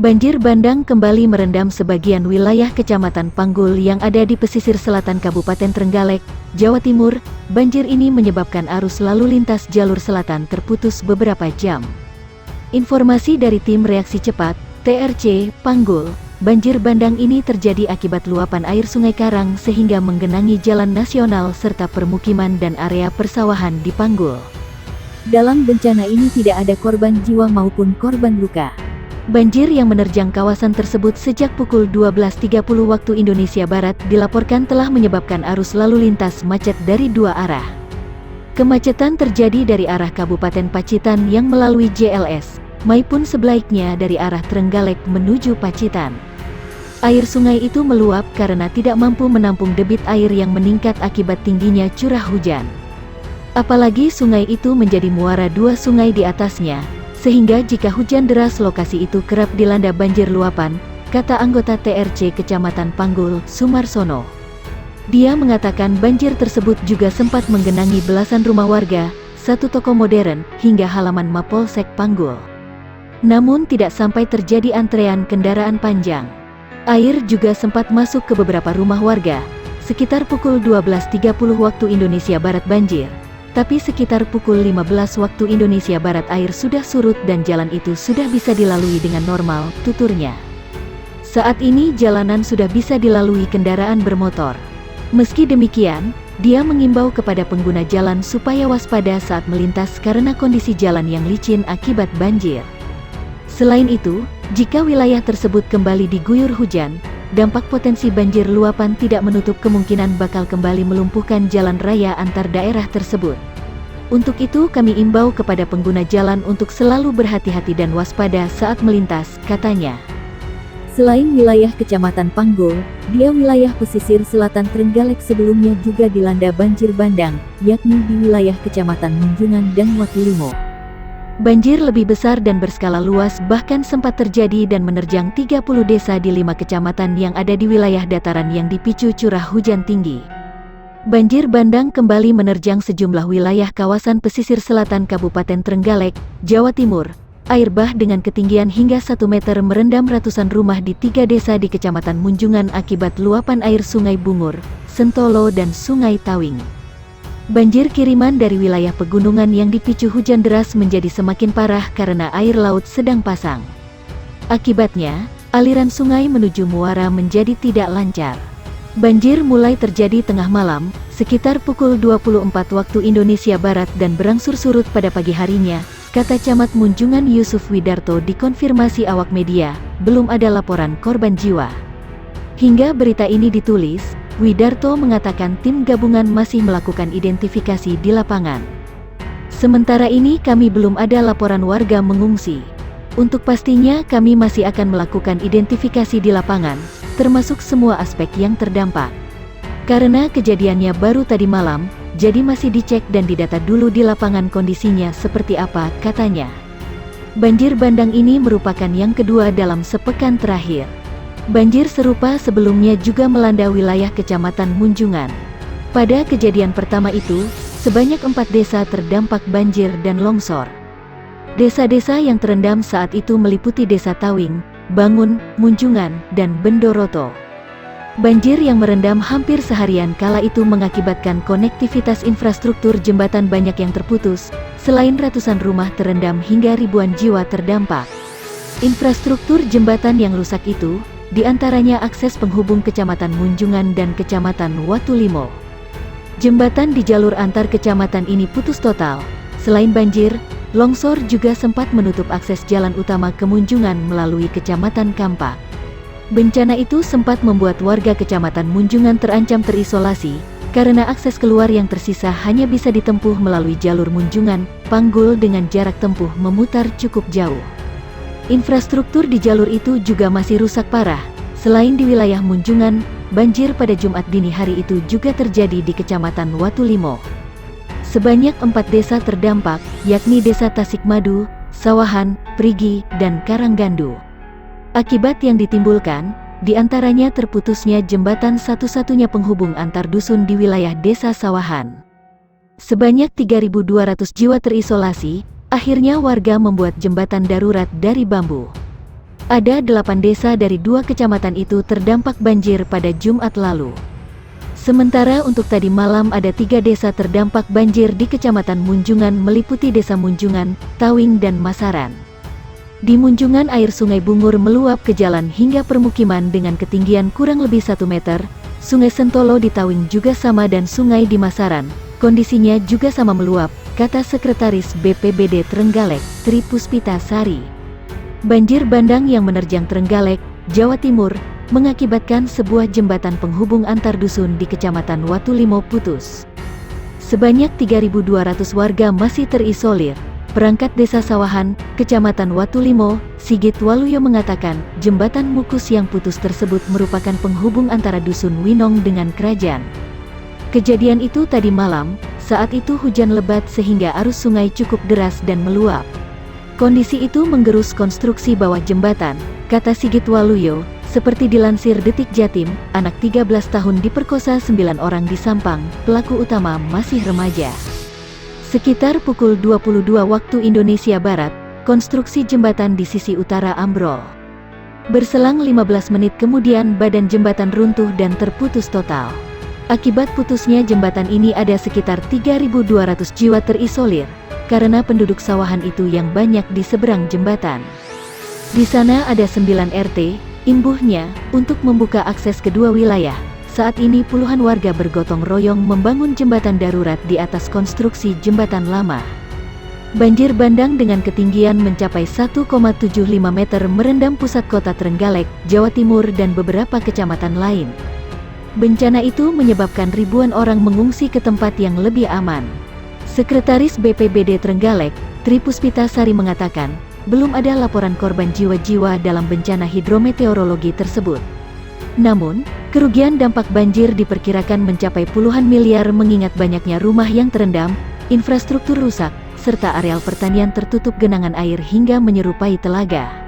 Banjir bandang kembali merendam sebagian wilayah Kecamatan Panggul yang ada di pesisir selatan Kabupaten Trenggalek, Jawa Timur. Banjir ini menyebabkan arus lalu lintas jalur selatan terputus beberapa jam. Informasi dari Tim Reaksi Cepat, TRC, Panggul, banjir bandang ini terjadi akibat luapan air Sungai Karang sehingga menggenangi jalan nasional serta permukiman dan area persawahan di Panggul. Dalam bencana ini tidak ada korban jiwa maupun korban luka. Banjir yang menerjang kawasan tersebut sejak pukul 12.30 waktu Indonesia Barat dilaporkan telah menyebabkan arus lalu lintas macet dari dua arah. Kemacetan terjadi dari arah Kabupaten Pacitan yang melalui JLS, maupun sebaliknya dari arah Trenggalek menuju Pacitan. Air sungai itu meluap karena tidak mampu menampung debit air yang meningkat akibat tingginya curah hujan. Apalagi sungai itu menjadi muara dua sungai di atasnya, sehingga jika hujan deras lokasi itu kerap dilanda banjir luapan, kata anggota TRC Kecamatan Panggul, Sumarsono. Dia mengatakan banjir tersebut juga sempat menggenangi belasan rumah warga, satu toko modern, hingga halaman Mapolsek Panggul. Namun tidak sampai terjadi antrean kendaraan panjang. Air juga sempat masuk ke beberapa rumah warga, sekitar pukul 12.30 waktu Indonesia Barat banjir. Tapi sekitar pukul 15 waktu Indonesia Barat air sudah surut dan jalan itu sudah bisa dilalui dengan normal, tuturnya. Saat ini jalanan sudah bisa dilalui kendaraan bermotor. Meski demikian, dia mengimbau kepada pengguna jalan supaya waspada saat melintas karena kondisi jalan yang licin akibat banjir. Selain itu, jika wilayah tersebut kembali diguyur hujan, dampak potensi banjir luapan tidak menutup kemungkinan bakal kembali melumpuhkan jalan raya antar daerah tersebut. Untuk itu kami imbau kepada pengguna jalan untuk selalu berhati-hati dan waspada saat melintas, katanya. Selain wilayah Kecamatan Panggul, di wilayah pesisir selatan Trenggalek sebelumnya juga dilanda banjir bandang, yakni di wilayah Kecamatan Munjungan dan Watulimo. Banjir lebih besar dan berskala luas bahkan sempat terjadi dan menerjang 30 desa di 5 kecamatan yang ada di wilayah dataran yang dipicu curah hujan tinggi. Banjir bandang kembali menerjang sejumlah wilayah kawasan pesisir selatan Kabupaten Trenggalek, Jawa Timur. Air bah dengan ketinggian hingga 1 meter merendam ratusan rumah di 3 desa di Kecamatan Munjungan akibat luapan air Sungai Bungur, Sentolo dan Sungai Tawing. Banjir kiriman dari wilayah pegunungan yang dipicu hujan deras menjadi semakin parah karena air laut sedang pasang. Akibatnya, aliran sungai menuju muara menjadi tidak lancar. Banjir mulai terjadi tengah malam, sekitar pukul 24 waktu Indonesia Barat dan berangsur surut pada pagi harinya, kata Camat Munjungan Yusuf Widarto dikonfirmasi awak media, belum ada laporan korban jiwa. Hingga berita ini ditulis, Widarto mengatakan tim gabungan masih melakukan identifikasi di lapangan. Sementara ini kami belum ada laporan warga mengungsi. Untuk pastinya kami masih akan melakukan identifikasi di lapangan, termasuk semua aspek yang terdampak. Karena kejadiannya baru tadi malam, jadi masih dicek dan didata dulu di lapangan kondisinya seperti apa, katanya. Banjir bandang ini merupakan yang kedua dalam sepekan terakhir. Banjir serupa sebelumnya juga melanda wilayah Kecamatan Munjungan. Pada kejadian pertama itu, sebanyak 4 desa terdampak banjir dan longsor. Desa-desa yang terendam saat itu meliputi Desa Tawing, Bangun, Munjungan, dan Bendoroto. Banjir yang merendam hampir seharian kala itu mengakibatkan konektivitas infrastruktur jembatan banyak yang terputus, selain ratusan rumah terendam hingga ribuan jiwa terdampak. Infrastruktur jembatan yang rusak itu, di antaranya akses penghubung Kecamatan Munjungan dan Kecamatan Watulimo. Jembatan di jalur antar kecamatan ini putus total. Selain banjir, longsor juga sempat menutup akses jalan utama ke Munjungan melalui Kecamatan Kampak. Bencana itu sempat membuat warga Kecamatan Munjungan terancam terisolasi, karena akses keluar yang tersisa hanya bisa ditempuh melalui jalur Munjungan, Panggul dengan jarak tempuh memutar cukup jauh. Infrastruktur di jalur itu juga masih rusak parah. Selain di wilayah Munjungan, banjir pada Jumat dini hari itu juga terjadi di Kecamatan Watulimo. Sebanyak 4 desa terdampak, yakni Desa Tasikmadu, Sawahan, Prigi, dan Karanggandu. Akibat yang ditimbulkan, di antaranya terputusnya jembatan satu-satunya penghubung antar dusun di wilayah Desa Sawahan. Sebanyak 3.200 jiwa terisolasi. Akhirnya warga membuat jembatan darurat dari bambu. Ada 8 desa dari 2 kecamatan itu terdampak banjir pada Jumat lalu. Sementara untuk tadi malam ada 3 desa terdampak banjir di Kecamatan Munjungan meliputi Desa Munjungan, Tawing dan Masaran. Di Munjungan air Sungai Bungur meluap ke jalan hingga permukiman dengan ketinggian kurang lebih 1 meter, Sungai Sentolo di Tawing juga sama dan sungai di Masaran, kondisinya juga sama meluap, kata Sekretaris BPBD Trenggalek, Tri Puspita Sari. Banjir bandang yang menerjang Trenggalek, Jawa Timur, mengakibatkan sebuah jembatan penghubung antar dusun di Kecamatan Watulimo putus. Sebanyak 3.200 warga masih terisolir. Perangkat Desa Sawahan, Kecamatan Watulimo, Sigit Waluyo mengatakan, jembatan mukus yang putus tersebut merupakan penghubung antara dusun Winong dengan kerajaan. Kejadian itu tadi malam, saat itu hujan lebat sehingga arus sungai cukup deras dan meluap. Kondisi itu menggerus konstruksi bawah jembatan, kata Sigit Waluyo. Seperti dilansir Detik Jatim, anak 13 tahun diperkosa 9 orang di Sampang, pelaku utama masih remaja. Sekitar pukul 22 waktu Indonesia Barat, konstruksi jembatan di sisi utara ambrol. Berselang 15 menit kemudian badan jembatan runtuh dan terputus total. Akibat putusnya jembatan ini ada sekitar 3.200 jiwa terisolir, karena penduduk Sawahan itu yang banyak di seberang jembatan. Di sana ada 9 RT, imbuhnya, untuk membuka akses kedua wilayah. Saat ini puluhan warga bergotong royong membangun jembatan darurat di atas konstruksi jembatan lama. Banjir bandang dengan ketinggian mencapai 1,75 meter merendam pusat kota Trenggalek, Jawa Timur dan beberapa kecamatan lain. Bencana itu menyebabkan ribuan orang mengungsi ke tempat yang lebih aman. Sekretaris BPBD Trenggalek, Tri Puspita Sari mengatakan, belum ada laporan korban jiwa-jiwa dalam bencana hidrometeorologi tersebut. Namun, kerugian dampak banjir diperkirakan mencapai puluhan miliar mengingat banyaknya rumah yang terendam, infrastruktur rusak, serta areal pertanian tertutup genangan air hingga menyerupai telaga.